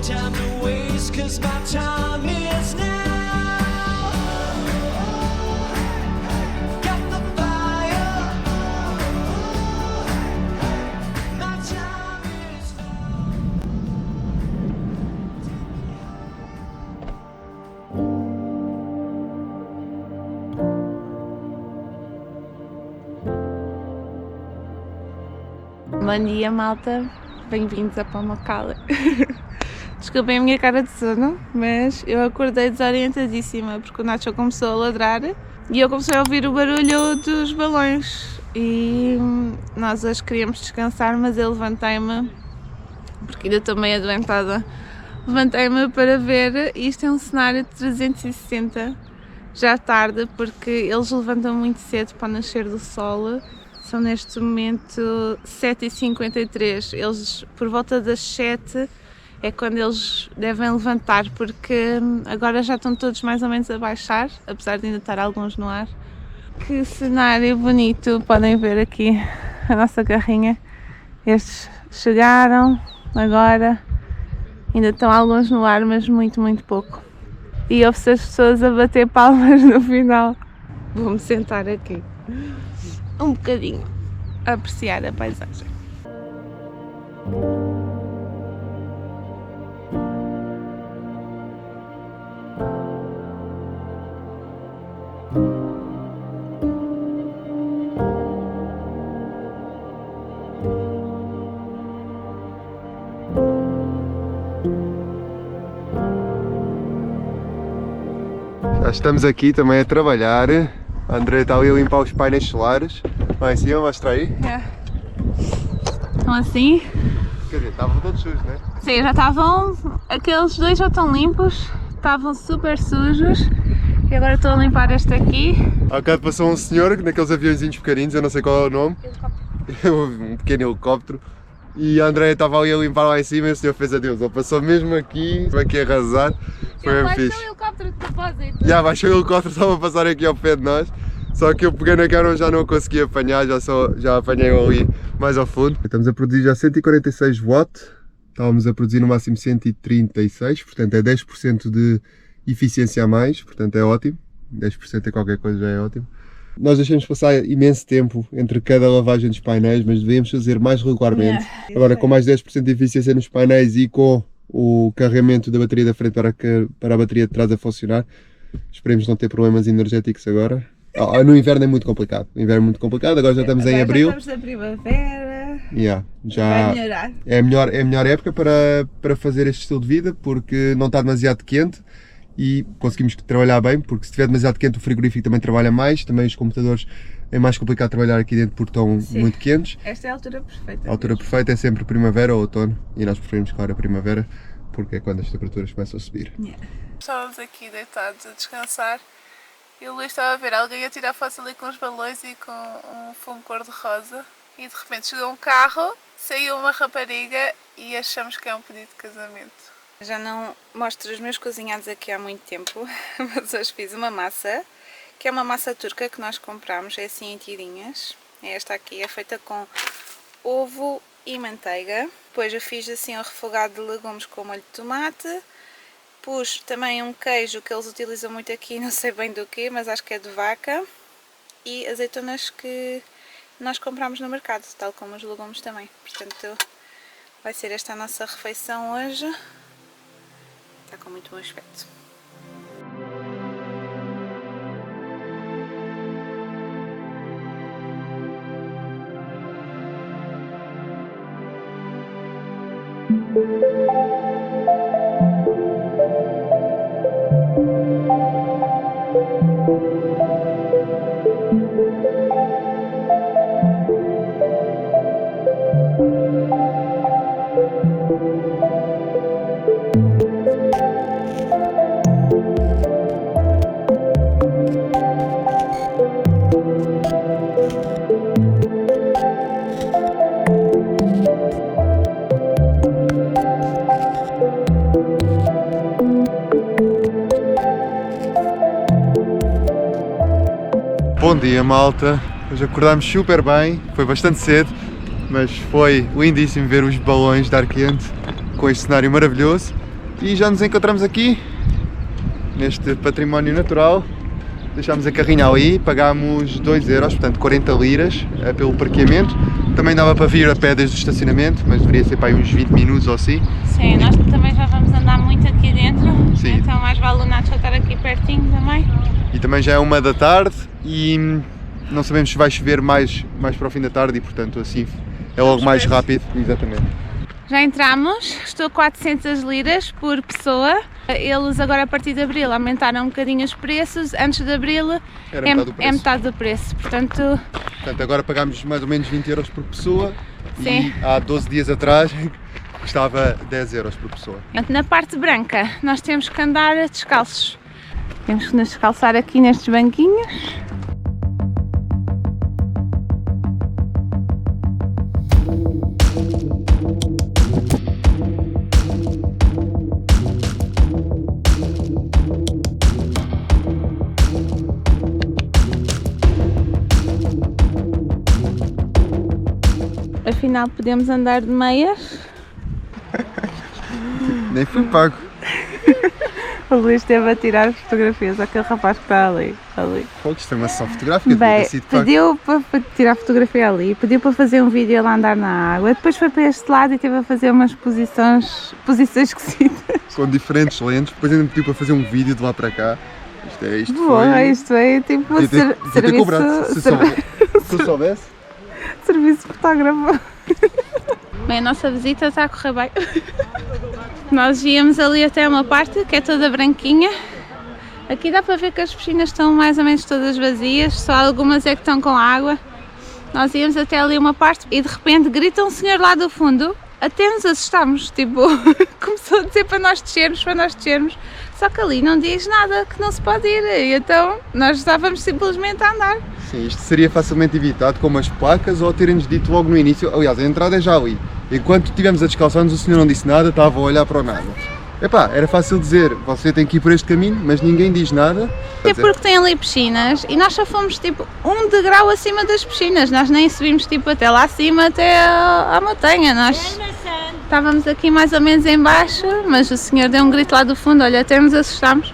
time to waste, 'cause my time is now. Got the fire. My time is Bom dia, malta. Bem-vindos a Palmacala. Desculpem a minha cara de sono, mas eu acordei desorientadíssima porque o Nacho começou a ladrar e eu comecei a ouvir o barulho dos balões. E nós hoje queríamos descansar, mas eu levantei-me, porque ainda estou meio adoentada, levantei-me para ver. Isto é um cenário de 360, já tarde, porque eles levantam muito cedo para o nascer do sol. São neste momento 7h53, eles por volta das 7 é quando eles devem levantar, porque agora já estão todos mais ou menos a baixar, apesar de ainda estar alguns no ar. Que cenário bonito, podem ver aqui a nossa carrinha. Estes chegaram agora, ainda estão alguns no ar, mas muito, muito pouco. E ouve-se as pessoas a bater palmas no final. Vou-me sentar aqui um bocadinho a apreciar a paisagem. Já estamos aqui também a trabalhar. A Andrea está ali a limpar os painéis solares. Vai em cima, mostra aí. Então assim? Quer dizer, estavam todos sujos, não é? Sim, já estavam, aqueles dois já estão limpos, estavam super sujos e agora estou a limpar este aqui. Há bocado passou um senhor naqueles aviõezinhos pequeninos, eu não sei qual é o nome. Um pequeno helicóptero. E a Andrea estava ali a limpar lá em cima e o senhor fez adeus. Ele passou mesmo aqui, vai aqui arrasar. Foi bem fixe. Baixou o helicóptero de propósito. Já baixou o helicóptero, estava a passar aqui ao pé de nós. Só que eu peguei na câmera já não a consegui apanhar, já apanhei ali mais ao fundo. Estamos a produzir já 146 watts, estávamos a produzir no máximo 136, portanto é 10% de eficiência a mais, portanto é ótimo. 10% é qualquer coisa, já é ótimo. Nós deixamos passar imenso tempo entre cada lavagem dos painéis, mas devemos fazer mais regularmente. Agora com mais 10% de eficiência nos painéis e com o carregamento da bateria da frente para a bateria de trás a funcionar, esperemos não ter problemas energéticos agora. No inverno é muito complicado, agora já estamos em abril. Já estamos na primavera, Já vai melhorar. é a melhor época para fazer este estilo de vida, porque não está demasiado quente e conseguimos trabalhar bem, porque se estiver demasiado quente o frigorífico também trabalha mais, também os computadores é mais complicado trabalhar aqui dentro porque estão muito quentes. Esta é a altura perfeita. A altura perfeita é sempre primavera ou outono e nós preferimos, claro, a primavera, porque é quando as temperaturas começam a subir. Estávamos aqui deitados a descansar e o Luís estava a ver alguém a tirar fotos ali com os balões e com um fumo cor-de-rosa e de repente chegou um carro, saiu uma rapariga e achamos que é um pedido de casamento. Já não mostro os meus cozinhados aqui há muito tempo, mas hoje fiz uma massa, que é uma massa turca que nós compramos, é assim em tirinhas. Esta aqui é feita com ovo e manteiga. Depois eu fiz assim um refogado de legumes com molho de tomate. Pus também um queijo que eles utilizam muito aqui, não sei bem do que, mas acho que é de vaca. E azeitonas que nós compramos no mercado, tal como os legumes também. Portanto, vai ser esta a nossa refeição hoje. Está com muito bom aspecto. Bom dia, malta! Hoje acordámos super bem, foi bastante cedo, mas foi lindíssimo ver os balões de ar quente com este cenário maravilhoso. E já nos encontramos aqui, neste património natural. Deixámos a carrinha ali, pagámos 2€, portanto 40 liras pelo parqueamento. Também dava para vir a pé desde o estacionamento, mas deveria ser para aí uns 20 minutos ou assim. Sim, nós também já vamos andar muito aqui dentro, Sim. então mais vale o Nacho estar aqui pertinho também. E também já é 1 da tarde e não sabemos se vai chover mais para o fim da tarde e portanto assim é logo mais rápido. Exatamente. Já entramos, custou 400 liras por pessoa. Eles agora a partir de abril aumentaram um bocadinho os preços, antes de abril Era metade do preço. é metade do preço, portanto Agora pagámos mais ou menos 20€ por pessoa. Sim. E há 12 dias atrás custava 10€ por pessoa. na parte branca nós temos que andar descalços. Temos que nos descalçar aqui nestes banquinhos. Afinal podemos andar de meias. Nem fui pago. O Luís esteve a tirar fotografias àquele rapaz que está ali. Pô, isto é uma sessão fotográfica, devia Bem, ter sido pago. pediu para tirar fotografia ali, pediu para fazer um vídeo lá andar na água, depois foi para este lado e esteve a fazer umas posições esquisitas. Com diferentes lentes, depois ainda me pediu para fazer um vídeo de lá para cá. Isto Boa, foi... isto é tipo Devia ter cobrado, se eu soubesse. serviço fotógrafo. Bem, a nossa visita está a correr bem. Nós íamos ali até uma parte que é toda branquinha. Aqui dá para ver que as piscinas estão mais ou menos todas vazias, só algumas é que estão com água. Nós íamos até ali uma parte e de repente grita um senhor lá do fundo, até nos assustámos, tipo, começou a dizer para nós descermos, só que ali não diz nada, que não se pode ir, e então nós estávamos simplesmente a andar. Sim, isto seria facilmente evitado com umas placas ou terem-nos dito logo no início. Aliás, a entrada é já ali. Enquanto estivemos a descalçar-nos, o senhor não disse nada, estava a olhar para o nada. Epá, era fácil dizer, você tem que ir por este caminho, mas ninguém diz nada. É porque tem ali piscinas e nós só fomos tipo 1 degrau acima das piscinas, nós nem subimos tipo até lá acima, até à montanha, nós estávamos aqui mais ou menos em baixo, mas o senhor deu um grito lá do fundo, olha, até nos assustámos.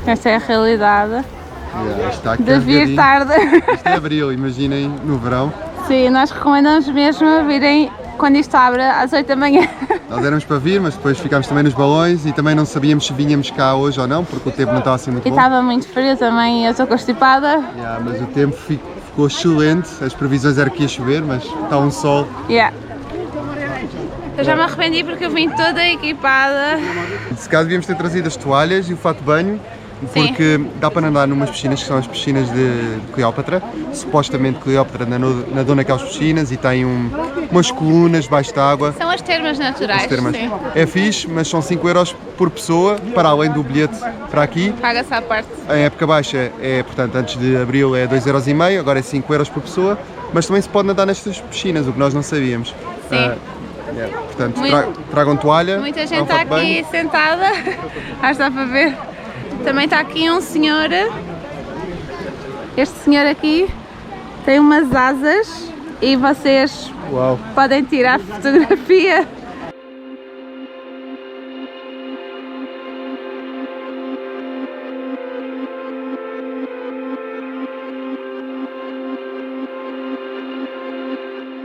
Esta é a realidade Está aqui de vir tarde. Isto é abril, imaginem, no verão. Sim, nós recomendamos mesmo virem quando isto abre às 8 da manhã. Nós éramos para vir, mas depois ficámos também nos balões e também não sabíamos se vinhamos cá hoje ou não, porque o tempo não estava assim muito E bom. estava muito frio também, eu estou constipada. Mas o tempo ficou excelente, as previsões eram que ia chover, mas está um sol. Eu já me arrependi porque eu vim toda equipada. Se calhar devíamos ter trazido as toalhas e o fato de banho, porque dá para nadar numas piscinas que são as piscinas de Cleópatra. Supostamente Cleópatra nadou naquelas piscinas e tem umas colunas debaixo de água. São as termas naturais, As termas. sim. É fixe, mas são 5€ por pessoa, para além do bilhete para aqui. Paga-se à parte. Em época baixa portanto, antes de abril é 2,5€, agora é 5€ por pessoa, mas também se pode nadar nestas piscinas, o que nós não sabíamos. Sim. Portanto, tragam toalha. Muita gente está aqui sentada, acho que dá para ver. Também está aqui um senhor, este senhor aqui tem umas asas e vocês Uau. podem tirar fotografia.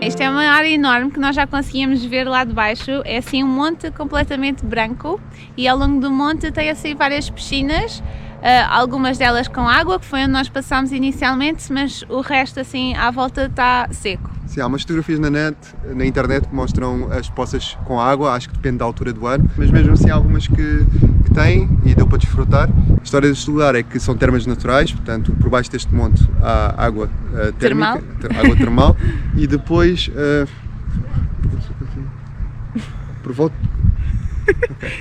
Isto é uma área enorme que nós já conseguimos ver lá de baixo, é assim um monte completamente branco e ao longo do monte tem assim várias piscinas, algumas delas com água, que foi onde nós passámos inicialmente, mas o resto assim à volta está seco. Sim, há umas fotografias na internet que mostram as poças com água, acho que depende da altura do ano, mas mesmo assim há algumas que têm e deu para desfrutar. A história deste lugar é que são termas naturais, portanto por baixo deste monte há água térmica, água termal e depois por volta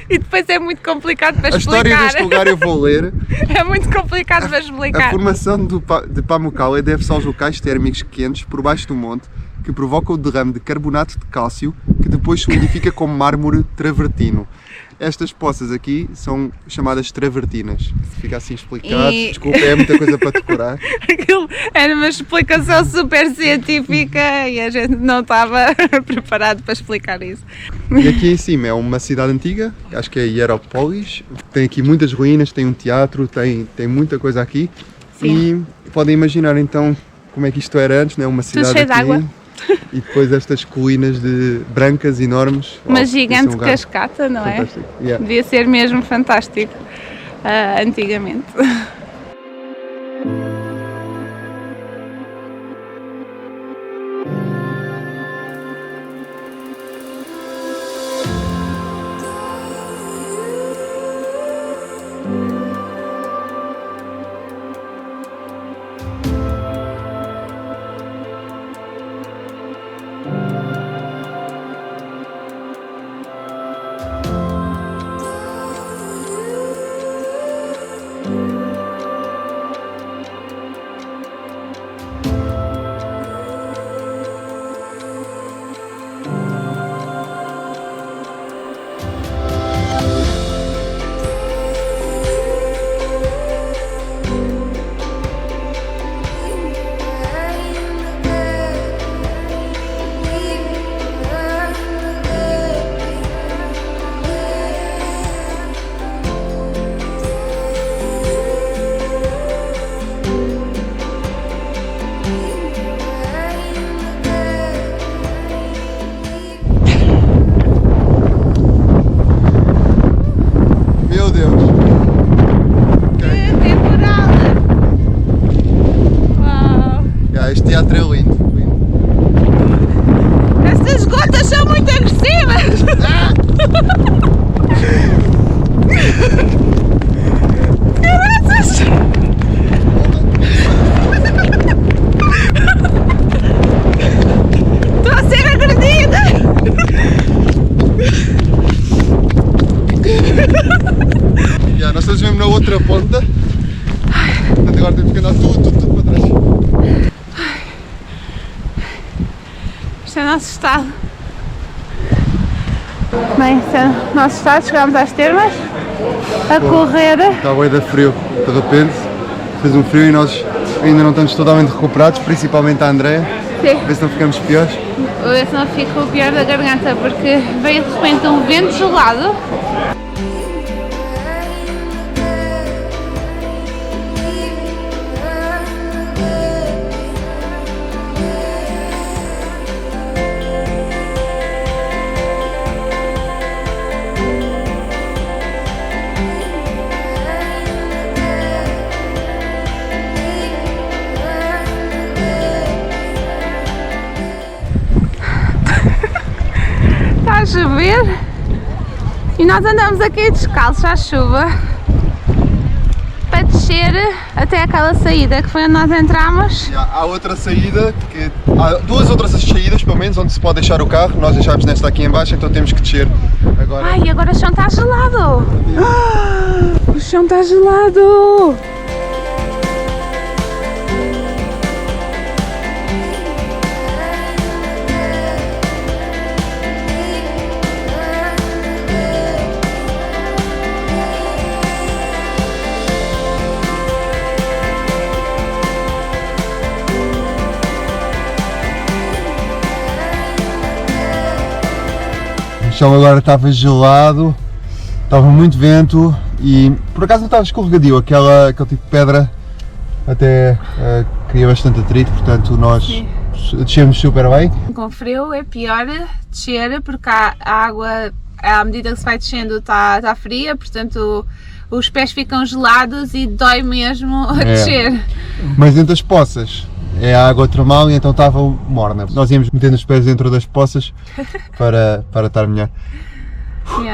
E depois é muito complicado para A explicar. história deste lugar eu vou ler. É muito complicado para A explicar. formação de Pamukkale deve-se aos locais térmicos quentes por baixo do monte que provocam o derrame de carbonato de cálcio que depois solidifica como mármore travertino. Estas poças aqui são chamadas travertinas. Fica assim explicado. Desculpa, é muita coisa para decorar. Aquilo era uma explicação super científica e a gente não estava preparado para explicar isso. E aqui em cima é uma cidade antiga, acho que é Hierópolis. Tem aqui muitas ruínas, tem um teatro, tem muita coisa aqui. Sim. E podem imaginar então como é que isto era antes, né? Uma cidade cheio de aqui. água. E depois estas colinas brancas enormes. Uma gigante cascata, não é? Fantástico. Yeah. Devia ser mesmo fantástico antigamente. Meu Deus! Que temporada! Uau! Yeah, este teatro é lindo. Estas gotas são muito agressivas! Caraças! Estou a ser agredida! Yeah, nós estamos mesmo na outra ponta. Portanto, agora temos que andar tudo para trás. Este é o nosso estado. Bem, este é o nosso estado. Chegámos às termas a correr. Está bué de frio. De repente fez um frio e nós ainda não estamos totalmente recuperados, principalmente a Andrea. Sim. Ver se não ficamos piores. Vou ver se não fico o pior da garganta porque veio de repente um vento gelado. Está a chover e nós andamos aqui descalços à chuva para descer até aquela saída que foi onde nós entramos. Há outra saída, há duas outras saídas pelo menos onde se pode deixar o carro. Nós deixámos nesta aqui em baixo, então temos que descer agora. Ai, agora o chão está gelado! O chão está gelado! O chão agora estava gelado, estava muito vento e por acaso não estava escorregadio, aquele tipo de pedra até cria bastante atrito, portanto nós descemos super bem. Com frio é pior descer porque a água, à medida que se vai descendo, está fria, portanto os pés ficam gelados e dói mesmo a descer. Mas dentro das poças é a água termal e então estava morna. Nós íamos metendo os pés dentro das poças para estar melhor.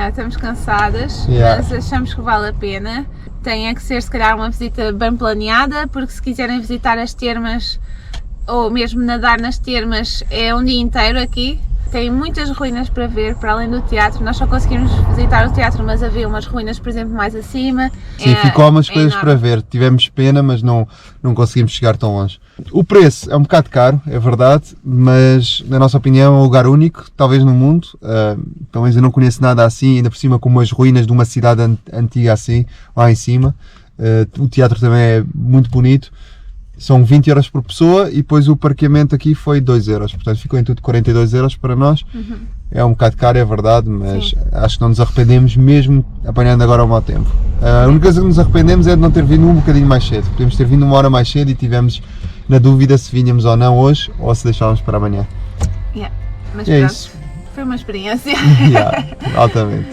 Estamos cansadas, mas achamos que vale a pena. Tem que ser se calhar uma visita bem planeada, porque se quiserem visitar as termas ou mesmo nadar nas termas é um dia inteiro aqui. Tem muitas ruínas para ver, para além do teatro. Nós só conseguimos visitar o teatro, mas havia umas ruínas, por exemplo, mais acima. Sim, ficou algumas coisas para ver. Tivemos pena, mas não conseguimos chegar tão longe. O preço é um bocado caro, é verdade, mas na nossa opinião é um lugar único, talvez no mundo. Pelo menos eu não conheço nada assim, ainda por cima como as ruínas de uma cidade antiga assim, lá em cima. O teatro também é muito bonito. São 20 euros por pessoa e depois o parqueamento aqui foi 2 euros, portanto ficou em tudo 42 euros para nós. É um bocado caro, é verdade, mas acho que não nos arrependemos mesmo apanhando agora o mau tempo. A única coisa que nos arrependemos é de não ter vindo um bocadinho mais cedo. Podemos ter vindo uma hora mais cedo e tivemos na dúvida se vinhamos ou não hoje ou se deixávamos para amanhã. Mas é pronto, isso. foi uma experiência. Altamente.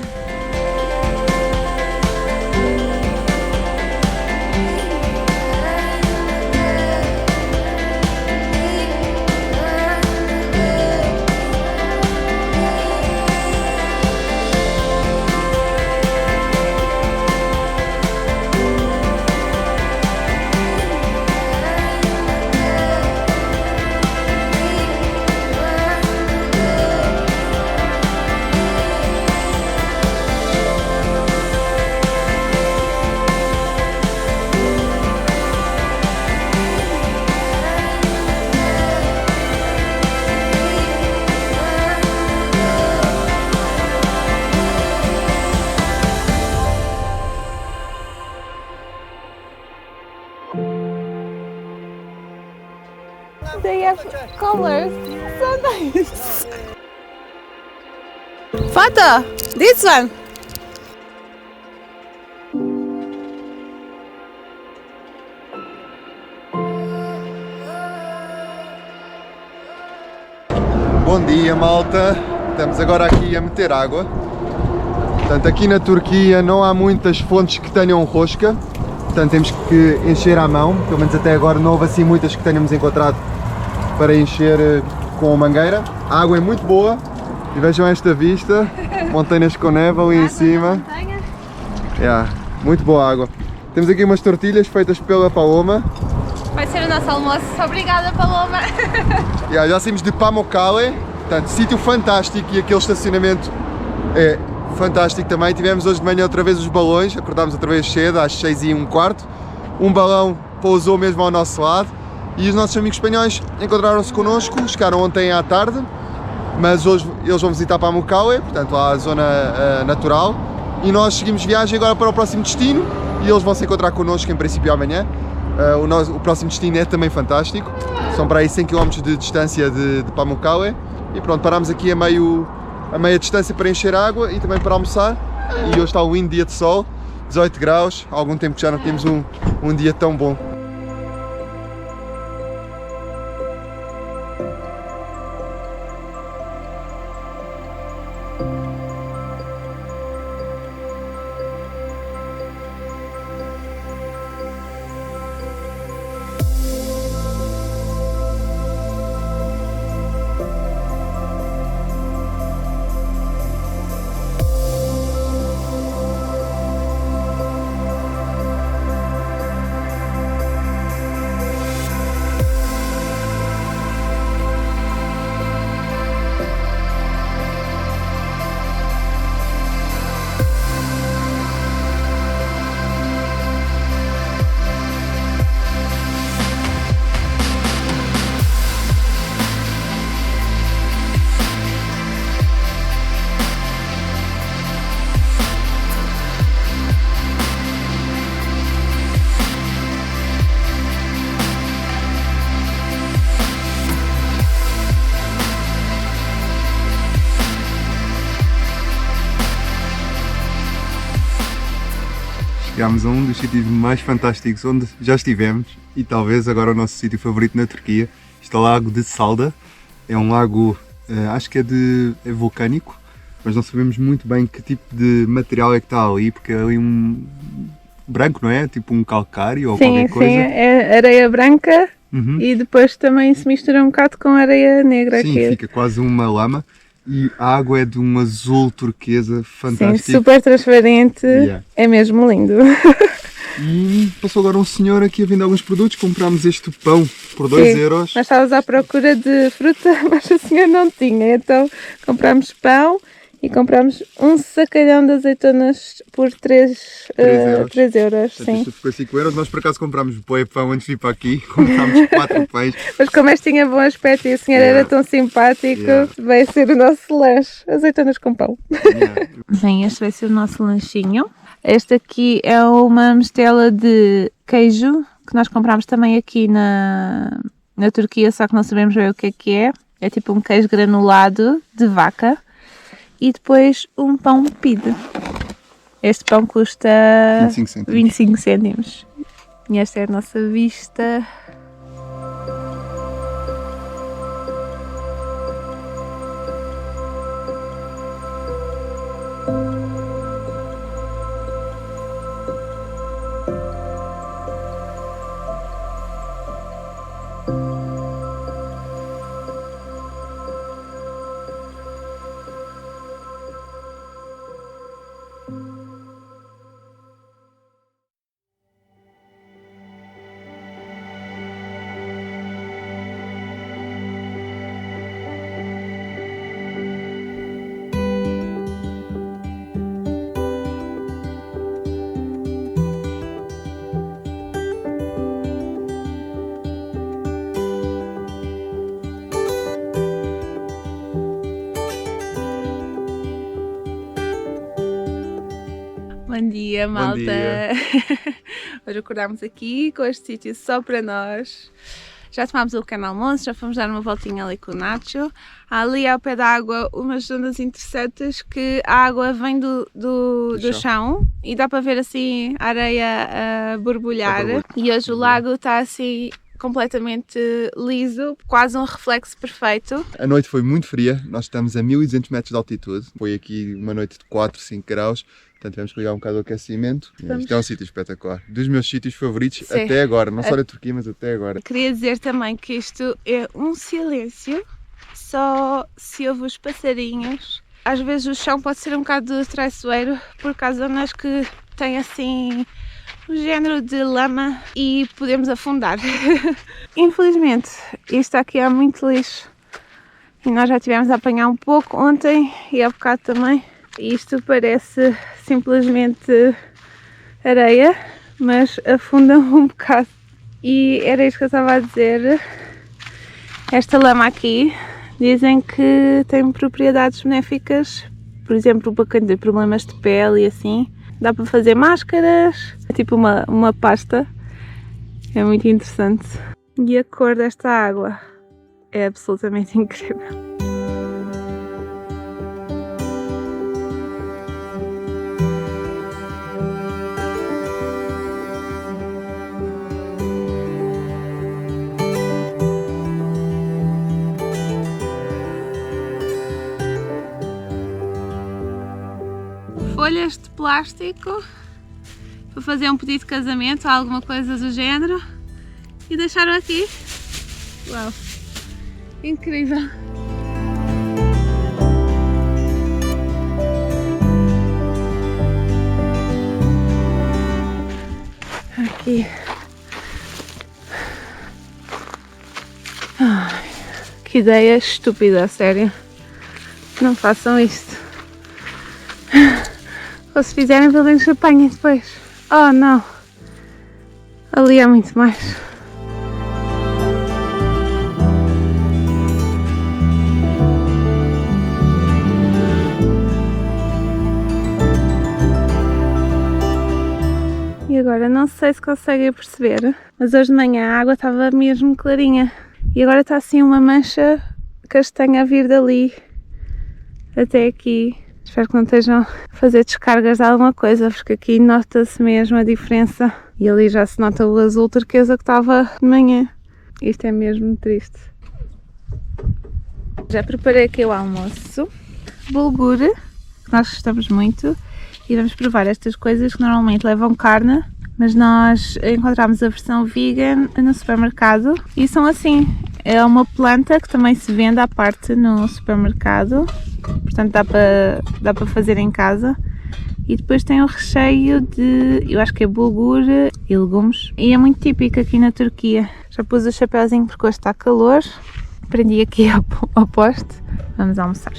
They have colors. So nice. Photo. This one. Bom dia, malta. Estamos agora aqui a meter água. Portanto, aqui na Turquia não há muitas fontes que tenham rosca. Portanto, temos que encher à mão. Pelo menos até agora não houve assim muitas que tenhamos encontrado para encher com a mangueira. A água é muito boa. E vejam esta vista. Montanhas com neve ali em cima. Muito boa água. Temos aqui umas tortilhas feitas pela Paloma. Vai ser o nosso almoço. Obrigada, Paloma. Já saímos de Pamukkale, portanto, sítio fantástico e aquele estacionamento é fantástico também. Tivemos hoje de manhã outra vez os balões, acordámos outra vez cedo, às 6h15. Um balão pousou mesmo ao nosso lado e os nossos amigos espanhóis encontraram-se connosco, chegaram ontem à tarde, mas hoje eles vão visitar Pamukkale, portanto lá a zona natural, e nós seguimos viagem agora para o próximo destino e eles vão se encontrar connosco em princípio amanhã. O próximo destino é também fantástico, são para aí 100 km de distância de Pamukkale e pronto, parámos aqui a meia distância para encher água e também para almoçar e hoje está um lindo dia de sol, 18 graus, há algum tempo que já não tínhamos um dia tão bom. Chegámos a um dos sítios mais fantásticos onde já estivemos e talvez agora o nosso sítio favorito na Turquia. Este é o Lago de Salda, é um lago, acho que é vulcânico, mas não sabemos muito bem que tipo de material é que está ali, porque é ali um branco, não é? Tipo um calcário ou qualquer coisa. Sim, é areia branca e depois também se mistura um bocado com areia negra. Sim, aqui. fica quase uma lama. E a água é de um azul turquesa fantástico. Sim, super transparente, é mesmo lindo. E passou agora um senhor aqui a vender alguns produtos, comprámos este pão por 2 euros. Nós estávamos à procura de fruta, mas o senhor não tinha, então comprámos pão e comprámos um sacalhão de azeitonas por 3 euros. Portanto, Sim. isto ficou 5 euros. Nós por acaso comprámos bué pão antes de ir para aqui, comprámos 4 pães. Mas como este tinha bom aspecto e o senhor era tão simpático, vai ser o nosso lanche, azeitonas com pão. Bem, este vai ser o nosso lanchinho. Este aqui é uma mistela de queijo que nós comprámos também aqui na Turquia, só que não sabemos bem o que é. É tipo um queijo granulado de vaca. E depois um pão pide. Este pão custa 25 cêntimos. E esta é a nossa vista. Bom dia, malta! dia. Hoje acordámos aqui com este sítio só para nós. Já tomámos o pequeno almoço, já fomos dar uma voltinha ali com o Nacho. Há ali ao pé da água umas zonas interessantes que a água vem do chão e dá para ver assim a areia a borbulhar. E hoje o lago está assim completamente liso, quase um reflexo perfeito. A noite foi muito fria, nós estamos a 1200 metros de altitude. Foi aqui uma noite de 4, 5 graus. Portanto, tivemos que ligar um bocado o aquecimento. Isto é um sítio espetacular. Dos meus sítios favoritos até agora. Não só da Turquia, mas até agora. Queria dizer também que isto é um silêncio. Só se ouve os passarinhos. Às vezes o chão pode ser um bocado traiçoeiro, por causa das zonas que tem assim um género de lama e podemos afundar. Infelizmente, isto aqui há muito lixo. E nós já tivemos a apanhar um pouco ontem e há bocado também. Isto parece simplesmente areia, mas afunda um bocado. E era isto que eu estava a dizer. Esta lama aqui, dizem que tem propriedades benéficas, por exemplo, para quem tem problemas de pele e assim. Dá para fazer máscaras, é tipo uma pasta. É muito interessante. E a cor desta água é absolutamente incrível. Folhas de plástico para fazer um pedido de casamento ou alguma coisa do género e deixaram aqui. Uau! Incrível! Aqui. Ai, que ideia estúpida, a sério. Não façam isto. Ou se fizerem, pelo menos apanhem depois. Oh não! Ali há muito mais. E agora não sei se conseguem perceber, mas hoje de manhã a água estava mesmo clarinha. E agora está assim uma mancha castanha a vir dali até aqui. Espero que não estejam a fazer descargas de alguma coisa, porque aqui nota-se mesmo a diferença. E ali já se nota o azul turquesa que estava de manhã. Isto é mesmo triste. Já preparei aqui o almoço. Bulgur, que nós gostamos muito. E vamos provar estas coisas que normalmente levam carne, mas nós encontramos a versão vegan no supermercado. E são assim, é uma planta que também se vende à parte no supermercado. Portanto dá para fazer em casa E depois tem o recheio de, eu acho que é bulgur e legumes. E é muito típico aqui na Turquia. Já pus o chapéuzinho porque hoje está calor. Prendi aqui ao poste. Vamos almoçar.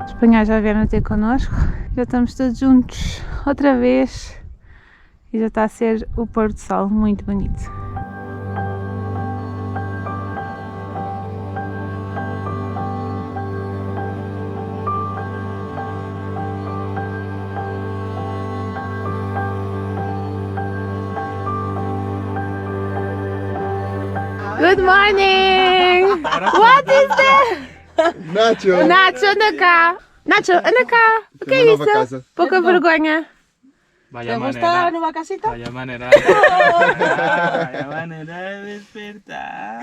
Os espanhóis já vieram ter connosco, já estamos todos juntos outra vez e já está a ser o pôr do sol muito bonito. Good morning! What is that? Nacho! Nacho, anda cá! Nacho, anda cá! O que é Uma nova isso? casa. Pouca vergonha! Vaya ¿Te gusta manera, la nueva casita? vaya manera, vaya manera de despertar.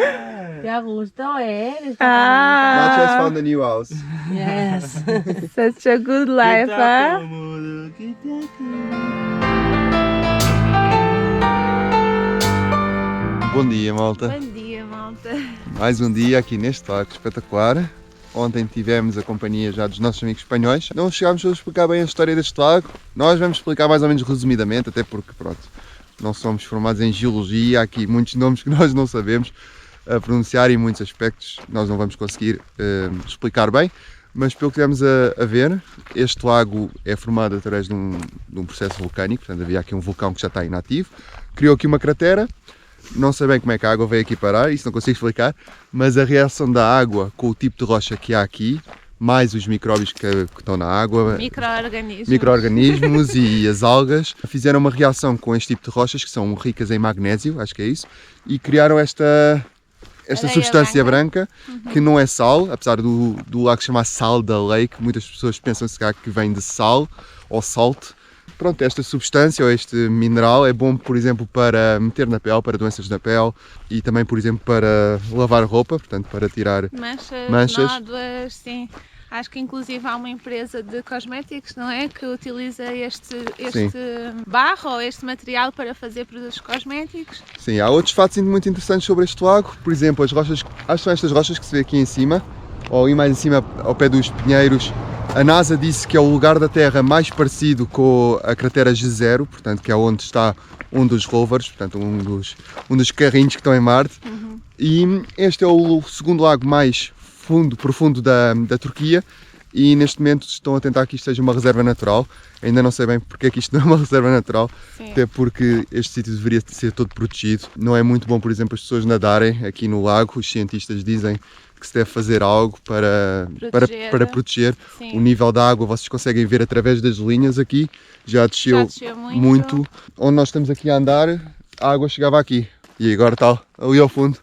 Te gustó, ¿eh? Está Nacho has Ah, found a new house. Yes. such a good life, Que tá huh? cómodo, que tá cómodo. Bom dia, malta. Bom dia, malta! Mais um dia aqui neste lago espetacular. Ontem tivemos a companhia já dos nossos amigos espanhóis. Não chegámos a explicar bem a história deste lago. Nós vamos explicar mais ou menos resumidamente, até porque, pronto, não somos formados em geologia. Há aqui muitos nomes que nós não sabemos pronunciar e muitos aspectos nós não vamos conseguir explicar bem. Mas pelo que tivemos a ver, este lago é formado através de um processo vulcânico. Portanto, havia aqui um vulcão que já está inativo. Criou aqui uma cratera. Não sei bem como é que a água veio aqui parar, isso não consigo explicar, mas a reação da água com o tipo de rocha que há aqui, mais os micróbios que estão na água, micro-organismos e as algas, fizeram uma reação com este tipo de rochas que são ricas em magnésio, acho que é isso, e criaram esta Areia substância branca, que não é sal, apesar do lago se chamar Sal da Lake, muitas pessoas pensam que vem de sal ou salt. Pronto, esta substância ou este mineral é bom, por exemplo, para meter na pele, para doenças na pele e também, por exemplo, para lavar roupa, portanto, para tirar manchas. Nódoas, sim. Acho que inclusive há uma empresa de cosméticos, não é? Que utiliza este barro ou este material para fazer produtos cosméticos. Sim, há outros fatos muito interessantes sobre este lago, por exemplo, as rochas, acho que são estas rochas que se vê aqui em cima, ou aí mais em cima, ao pé dos pinheiros. A NASA disse que é o lugar da Terra mais parecido com a cratera G0, portanto, que é onde está um dos rovers, portanto, um dos carrinhos que estão em Marte. E este é o segundo lago mais profundo da Turquia e neste momento estão a tentar que isto seja uma reserva natural. Ainda não sei bem porque é que isto não é uma reserva natural, Sim. até porque este sítio deveria ser todo protegido. Não é muito bom, por exemplo, as pessoas nadarem aqui no lago. Os cientistas dizem que se deve fazer algo para proteger. Sim. O nível da água vocês conseguem ver através das linhas aqui, já desceu muito. Onde nós estamos aqui a andar, a água chegava aqui e agora está ali ao fundo.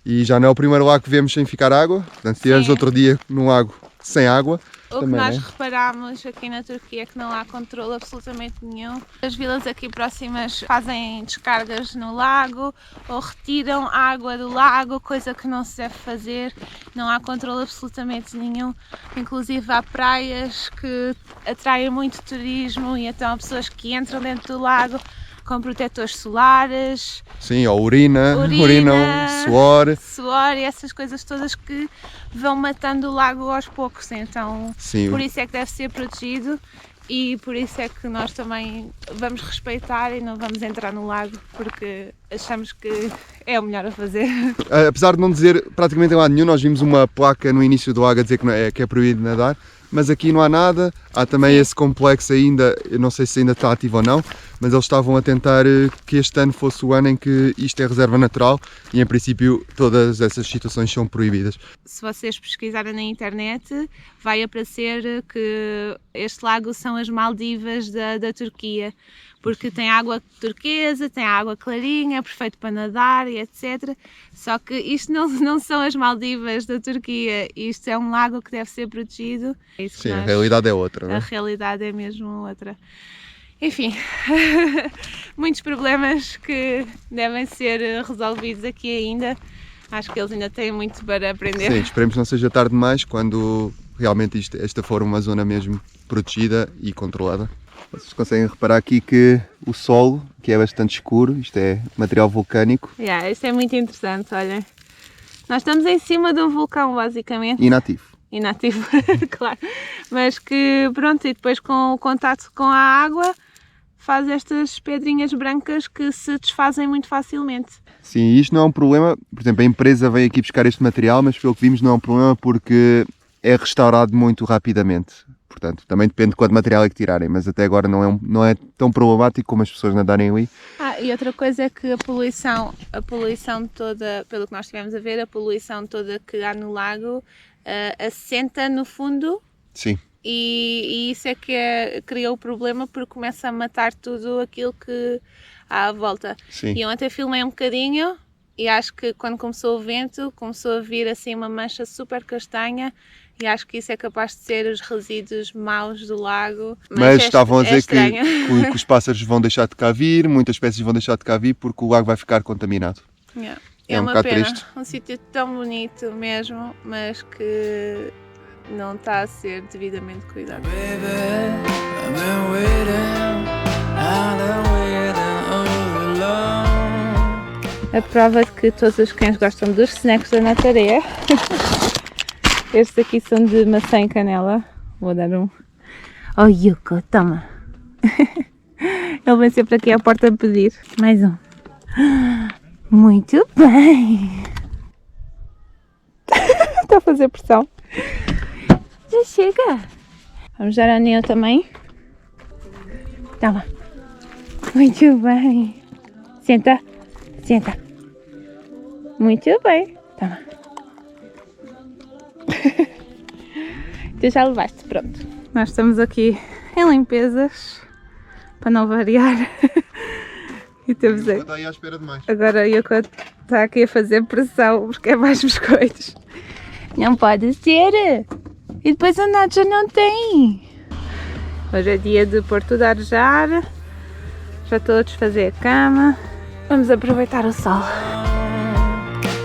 E já não é o primeiro lago que vemos sem ficar água, portanto se tivemos outro dia num lago sem água. O que também, nós né? reparámos aqui na Turquia é que não há controle absolutamente nenhum. As vilas aqui próximas fazem descargas no lago ou retiram água do lago, coisa que não se deve fazer. Não há controle absolutamente nenhum. Inclusive há praias que atraem muito turismo e então há pessoas que entram dentro do lago com protetores solares. Sim, ou urinam, Suor e essas coisas todas que vão matando o lago aos poucos, então Sim. Por isso é que deve ser protegido e por isso é que nós também vamos respeitar e não vamos entrar no lago porque achamos que é o melhor a fazer. Apesar de não dizer praticamente em lado nenhum, nós vimos uma placa no início do lago a dizer que é proibido nadar, mas aqui não há nada. Há também esse complexo ainda, eu não sei se ainda está ativo ou não, mas eles estavam a tentar que este ano fosse o ano em que isto é reserva natural e em princípio todas essas situações são proibidas. Se vocês pesquisarem na internet vai aparecer que este lago são as Maldivas da Turquia, porque tem água turquesa, tem água clarinha, é perfeito para nadar e etc. Só que isto não são as Maldivas da Turquia, isto é um lago que deve ser protegido. É isso que Sim, a realidade é outra, não A é? realidade é mesmo outra. Enfim, muitos problemas que devem ser resolvidos aqui ainda. Acho que eles ainda têm muito para aprender. Sim, esperemos que não seja tarde demais quando realmente esta for uma zona mesmo protegida e controlada. Vocês conseguem reparar aqui que o solo, que é bastante escuro, isto é material vulcânico. Isto é muito interessante, olha. Nós estamos em cima de um vulcão, basicamente. Inativo. Inativo, claro. Mas que, pronto, e depois com o contato com a água, faz estas pedrinhas brancas que se desfazem muito facilmente. Sim, isto não é um problema. Por exemplo, a empresa vem aqui buscar este material, mas pelo que vimos não é um problema porque é restaurado muito rapidamente. Portanto, também depende de quanto material é que tirarem, mas até agora não é tão problemático como as pessoas nadarem ali. E outra coisa é que a poluição toda, pelo que nós estivemos a ver, a poluição toda que há no lago assenta no fundo. Sim. E isso é que criou o problema porque começa a matar tudo aquilo que há à volta. Sim. E eu ontem filmei um bocadinho e acho que quando começou o vento começou a vir assim uma mancha super castanha e acho que isso é capaz de ser os resíduos maus do lago. Mas estavam a dizer que estranho. os pássaros vão deixar de cá vir, muitas espécies vão deixar de cá vir porque o lago vai ficar contaminado. É um uma bocado pena, triste. um sítio tão bonito mesmo, mas que não está a ser devidamente cuidado. Baby, I've been waiting, I've been waiting all along. A prova de que todos os cães gostam dos snacks da Natareia. Estes aqui são de maçã e canela. Vou dar um. Oh, Yuko, toma! Ele vem sempre aqui à porta a pedir. Mais um. Muito bem! Está a fazer pressão. Já chega! Vamos dar ao Neo também. Toma! Muito bem! Senta! Senta! Muito bem! Toma! Tu já levaste, pronto. Nós estamos aqui em limpezas, para não variar. E temos Eu estou aí à espera de mais. agora a Yoko está aqui a fazer pressão porque é mais biscoitos. Não pode ser! E depois a Nadia não tem! Hoje é dia de pôr tudo a arejar. Já estou a desfazer a cama. Vamos aproveitar o sol.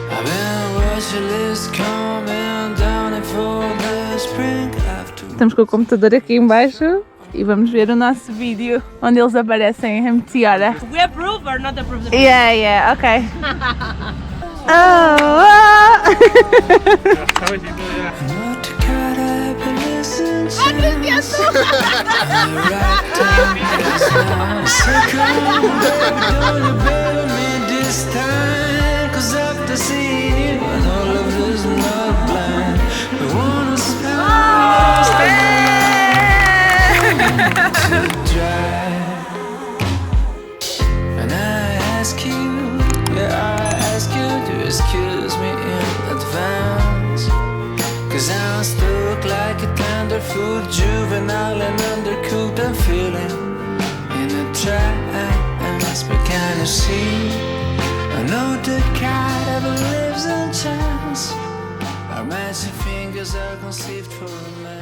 I've been watching this coming down and for the spring after. Estamos com o computador aqui em baixo e vamos ver o nosso vídeo onde eles aparecem em Meteora. We approve or not approve the Yeah, ok. Not to cut up and listen to the right time is now. So come on, baby, don't you bail me this time. 'Cause after seeing you, I know love is not blind. We wanna spend to try. And I ask you, to excuse me in advance. 'Cause I'm stuck like a tenderfoot juvenile and undercooked. I'm feeling in a trance, but can you see? I know the cat ever lives on chance. Our magic fingers are conceived for a man.